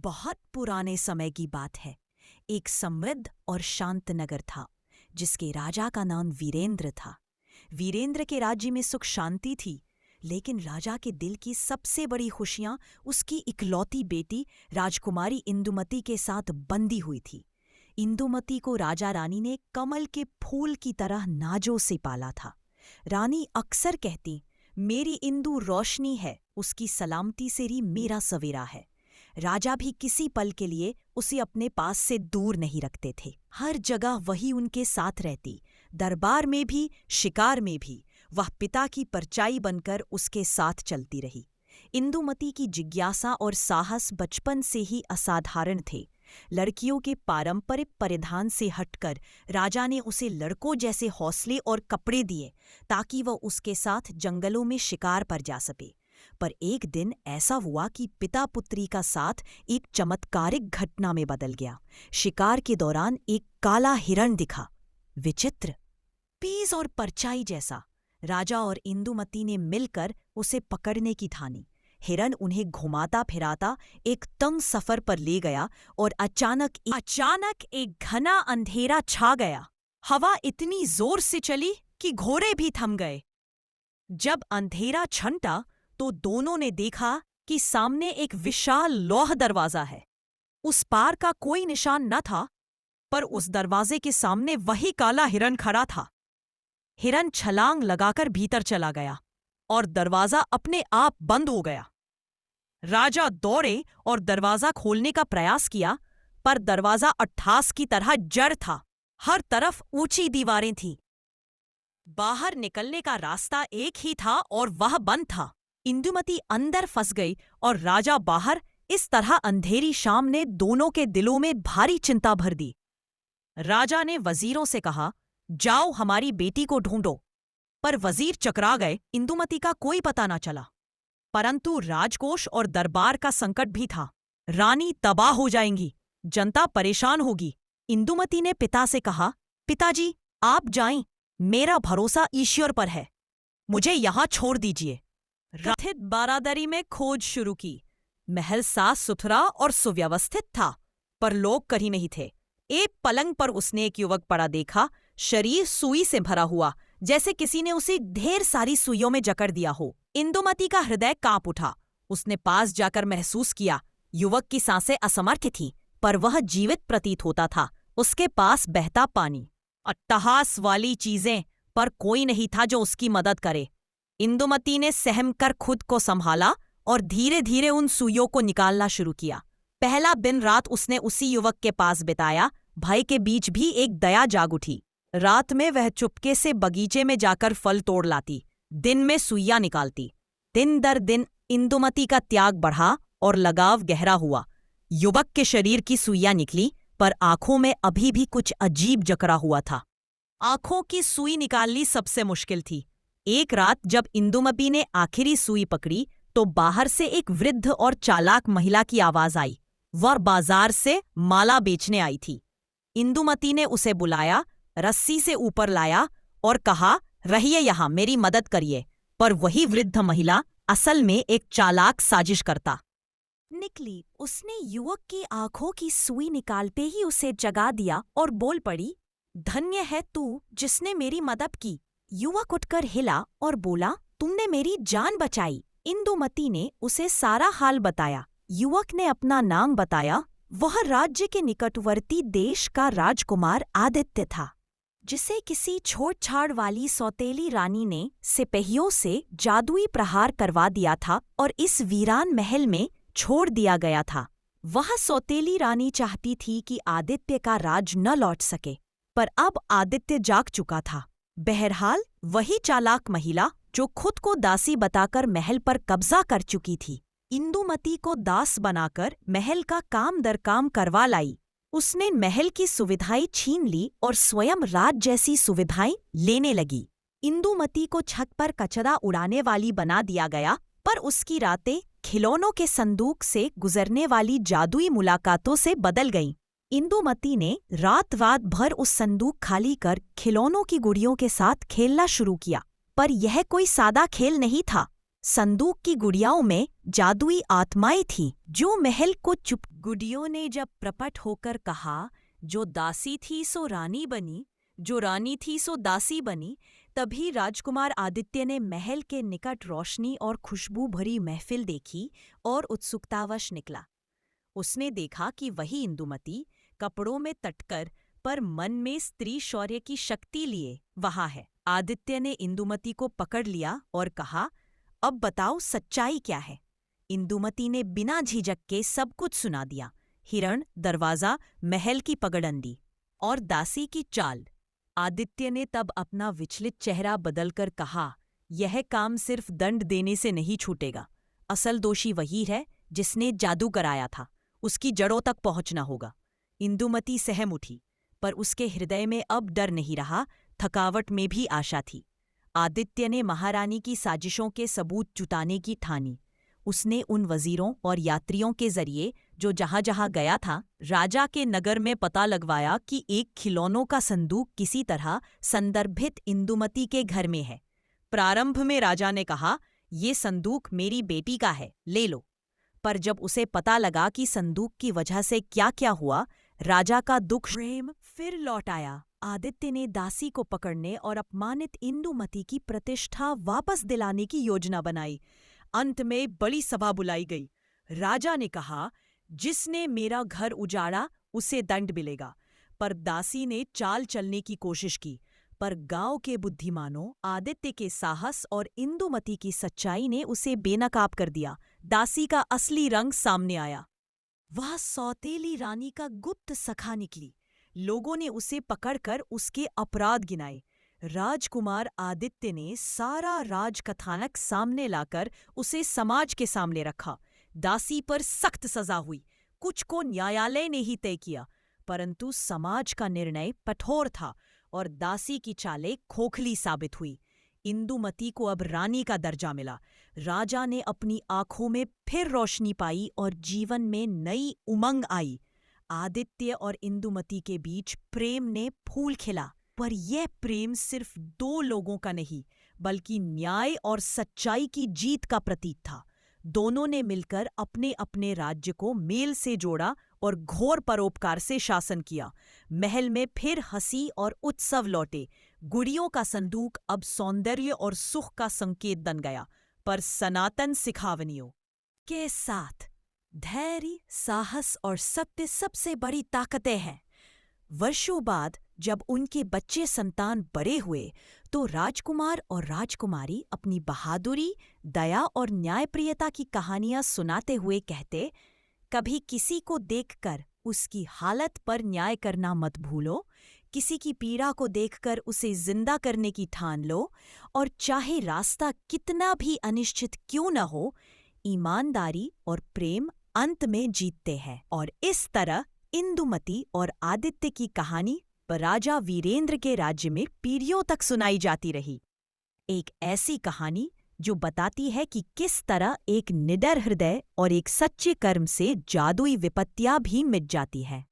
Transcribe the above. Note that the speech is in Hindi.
बहुत पुराने समय की बात है। एक समृद्ध और शांत नगर था जिसके राजा का नाम वीरेंद्र था। वीरेंद्र के राज्य में सुख शांति थी, लेकिन राजा के दिल की सबसे बड़ी खुशियां उसकी इकलौती बेटी राजकुमारी इंदुमती के साथ बंधी हुई थी। इंदुमती को राजा रानी ने कमल के फूल की तरह नाजों से पाला था। रानी अक्सर कहती, मेरी इंदु रोशनी है, उसकी सलामती से ही मेरा सवेरा है। राजा भी किसी पल के लिए उसे अपने पास से दूर नहीं रखते थे। हर जगह वही उनके साथ रहती, दरबार में भी, शिकार में भी। वह पिता की परछाई बनकर उसके साथ चलती रही। इंदुमती की जिज्ञासा और साहस बचपन से ही असाधारण थे। लड़कियों के पारंपरिक परिधान से हटकर राजा ने उसे लड़कों जैसे हौसले और कपड़े दिए ताकि वह उसके साथ जंगलों में शिकार पर जा सके। पर एक दिन ऐसा हुआ कि पिता पुत्री का साथ एक चमत्कारिक घटना में बदल गया। शिकार के दौरान एक काला हिरण दिखा, विचित्र, पीस और परछाई जैसा। राजा और इंदुमती ने मिलकर उसे पकड़ने की ठानी। हिरण उन्हें घुमाता फिराता एक तंग सफर पर ले गया और अचानक एक घना अंधेरा छा गया। हवा इतनी जोर से चली कि घोड़े भी थम गए। जब अंधेरा छंटा तो दोनों ने देखा कि सामने एक विशाल लौह दरवाजा है। उस पार का कोई निशान न था, पर उस दरवाजे के सामने वही काला हिरण खड़ा था। हिरण छलांग लगाकर भीतर चला गया और दरवाजा अपने आप बंद हो गया। राजा दौड़े और दरवाजा खोलने का प्रयास किया, पर दरवाजा अट्ठास की तरह जड़ था। हर तरफ ऊंची दीवारें थीं। बाहर निकलने का रास्ता एक ही था और वह बंद था। इंदुमती अंदर फंस गई और राजा बाहर। इस तरह अंधेरी शाम ने दोनों के दिलों में भारी चिंता भर दी। राजा ने वजीरों से कहा, जाओ हमारी बेटी को ढूंढो। पर वजीर चकरा गए। इंदुमती का कोई पता न चला। परंतु राजकोष और दरबार का संकट भी था। रानी तबाह हो जाएंगी, जनता परेशान होगी। इंदुमती ने पिता से कहा, पिताजी आप जाएं, मेरा भरोसा ईश्वर पर है, मुझे यहां छोड़ दीजिए। रथित बारादरी में खोज शुरू की। महल साफ सुथरा और सुव्यवस्थित था, पर लोग कहीं नहीं थे। एक पलंग पर उसने एक युवक पड़ा देखा, शरीर सुई से भरा हुआ, जैसे किसी ने उसे ढेर सारी सुइयों में जकड़ दिया हो। इंदुमती का हृदय कांप उठा। उसने पास जाकर महसूस किया, युवक की सांसें असमर्थ थीं, पर वह जीवित प्रतीत होता था। उसके पास बहता पानी, अट्टहास वाली चीजें, पर कोई नहीं था जो उसकी मदद करे। इंदुमती ने सहम कर खुद को संभाला और धीरे धीरे उन सुइयों को निकालना शुरू किया। पहला दिन रात उसने उसी युवक के पास बिताया। भय के बीच भी एक दया जाग उठी। रात में वह चुपके से बगीचे में जाकर फल तोड़ लाती, दिन में सुइयां निकालती। दिन दर दिन इंदुमती का त्याग बढ़ा और लगाव गहरा हुआ। युवक के शरीर की सुइयां निकली, पर आंखों में अभी भी कुछ अजीब जकड़ा हुआ था। आंखों की सुई निकालनी सबसे मुश्किल थी। एक रात जब इंदुमती ने आखिरी सुई पकड़ी तो बाहर से एक वृद्ध और चालाक महिला की आवाज आई। वह बाजार से माला बेचने आई थी। इंदुमती ने उसे बुलाया, रस्सी से ऊपर लाया और कहा, रहिए यहां, मेरी मदद करिए। पर वही वृद्ध महिला असल में एक चालाक साजिशकर्ता निकली। उसने युवक की आंखों की सुई निकालते ही उसे जगा दिया और बोल पड़ी, धन्य है तू जिसने मेरी मदद की। युवक उठकर हिला और बोला, तुमने मेरी जान बचाई। इंदुमती ने उसे सारा हाल बताया। युवक ने अपना नाम बताया। वह राज्य के निकटवर्ती देश का राजकुमार आदित्य था, जिसे किसी छोड़-छाड़ वाली सौतेली रानी ने सिपाहियों से जादुई प्रहार करवा दिया था और इस वीरान महल में छोड़ दिया गया था। वह सौतेली रानी चाहती थी कि आदित्य का राज न लौट सके, पर अब आदित्य जाग चुका था। बहरहाल वही चालाक महिला जो खुद को दासी बताकर महल पर कब्जा कर चुकी थी, इंदुमती को दास बनाकर महल का काम दर काम करवा लाई। उसने महल की सुविधाएं छीन ली और स्वयं राज जैसी सुविधाएं लेने लगी। इंदुमती को छत पर कचरा उड़ाने वाली बना दिया गया, पर उसकी रातें खिलौनों के संदूक से गुजरने वाली जादुई मुलाकातों से बदल गईं। इंदुमती ने रात भर उस संदूक खाली कर खिलौनों की गुड़ियों के साथ खेलना शुरू किया, पर यह कोई सादा खेल नहीं था। संदूक की गुड़ियाओं में जादुई आत्माएं थीं जो महल को गुडियों ने जब प्रपट होकर कहा, जो दासी थी सो रानी बनी, जो रानी थी सो दासी बनी, तभी राजकुमार आदित्य ने महल के निकट रोशनी और खुशबू भरी महफिल देखी और उत्सुकतावश निकला। उसने देखा कि वही इंदुमती कपड़ों में तटकर पर मन में स्त्री शौर्य की शक्ति लिए वहां है। आदित्य ने इंदुमती को पकड़ लिया और कहा, अब बताओ सच्चाई क्या है। इंदुमती ने बिना झिझक के सब कुछ सुना दिया। हिरण, दरवाजा, महल की पगडंडी और दासी की चाल। आदित्य ने तब अपना विचलित चेहरा बदलकर कहा, यह काम सिर्फ दंड देने से नहीं छूटेगा। असल दोषी वही है जिसने जादू कराया था। उसकी जड़ों तक पहुंचना होगा। इंदुमती सहम उठी, पर उसके हृदय में अब डर नहीं रहा, थकावट में भी आशा थी। आदित्य ने महारानी की साजिशों के सबूत जुटाने की ठानी। उसने उन वजीरों और यात्रियों के जरिए जो जहां जहां गया था, राजा के नगर में पता लगवाया कि एक खिलौनों का संदूक किसी तरह संदर्भित इंदुमती के घर में है। प्रारंभ में राजा ने कहा, ये संदूक मेरी बेटी का है, ले लो। पर जब उसे पता लगा कि संदूक की वजह से क्या क्या हुआ, राजा का दुख प्रेम फिर लौट आया। आदित्य ने दासी को पकड़ने और अपमानित इंदुमती की प्रतिष्ठा वापस दिलाने की योजना बनाई। अंत में बड़ी सभा बुलाई गई। राजा ने कहा, जिसने मेरा घर उजाड़ा उसे दंड मिलेगा। पर दासी ने चाल चलने की कोशिश की, पर गांव के बुद्धिमानों, आदित्य के साहस और इंदुमती की सच्चाई ने उसे बेनकाब कर दिया। दासी का असली रंग सामने आया। वह सौतेली रानी का गुप्त सखा निकली। लोगों ने उसे पकड़कर उसके अपराध गिनाए। राजकुमार आदित्य ने सारा राजकथानक सामने लाकर उसे समाज के सामने रखा। दासी पर सख्त सजा हुई। कुछ को न्यायालय ने ही तय किया, परंतु समाज का निर्णय कठोर था और दासी की चालें खोखली साबित हुई। इंदुमती को अब रानी का दर्जा मिला। राजा ने अपनी आंखों में फिर रोशनी पाई और जीवन में नई उमंग आई। आदित्य और इंदुमती के बीच प्रेम ने फूल खिला। पर यह प्रेम सिर्फ दो लोगों का नहीं, बल्कि न्याय और सच्चाई की जीत का प्रतीक था। दोनों ने मिलकर अपने अपने राज्य को मेल से जोड़ा और घोर परोपकार से शासन किया। महल में फिर हंसी और उत्सव लौटे। गुड़ियों का संदूक अब सौंदर्य और सुख का संकेत बन गया, पर सनातन सिखावनियों के साथ धैर्य, साहस और सत्य सबसे बड़ी ताकतें हैं। वर्षों बाद जब उनके बच्चे संतान बड़े हुए, तो राजकुमार और राजकुमारी अपनी बहादुरी, दया और न्यायप्रियता की कहानियां सुनाते हुए कहते, कभी किसी को देखकर उसकी हालत पर न्याय करना मत भूलो, किसी की पीड़ा को देखकर उसे जिंदा करने की ठान लो, और चाहे रास्ता कितना भी अनिश्चित क्यों न हो, ईमानदारी और प्रेम अंत में जीतते हैं। और इस तरह इंदुमती और आदित्य की कहानी राजा वीरेंद्र के राज्य में पीढ़ियों तक सुनाई जाती रही। एक ऐसी कहानी जो बताती है कि किस तरह एक निडर हृदय और एक सच्चे कर्म से जादुई विपत्तियां भी मिट जाती है।